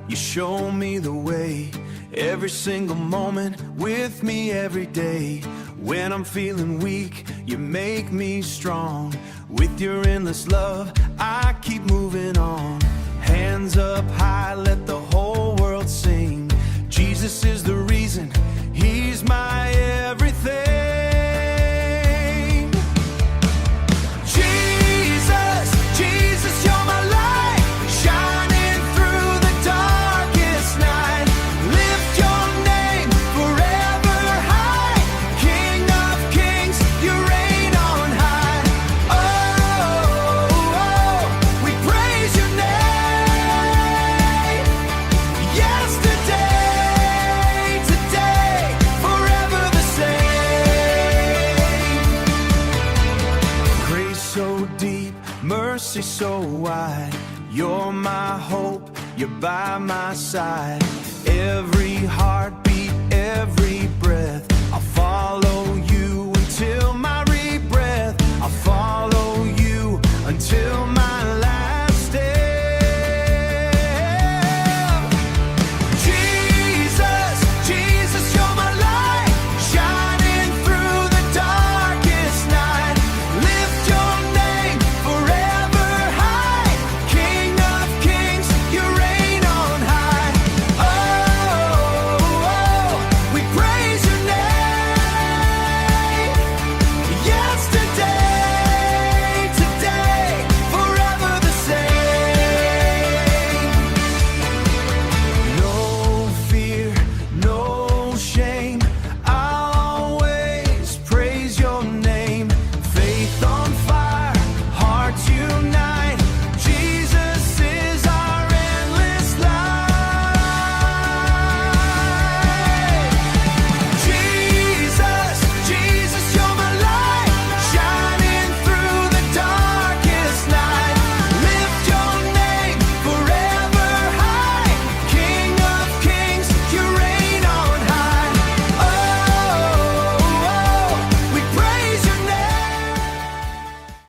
You show me the way, every single moment with me every day. When I'm feeling weak, you make me strong. With your endless love, I keep moving on. Hands up high, let the whole world sing. Jesus is the reason, He's my everything. Jesus, Jesus, you're my light, shining through the darkest night. Lift your name forever high, King of kings, you reign on high. Oh, oh, we praise your name. Yesterday, today, forever the same. Grace so deep, mercy so wide. You're my hope, you're by my side. Every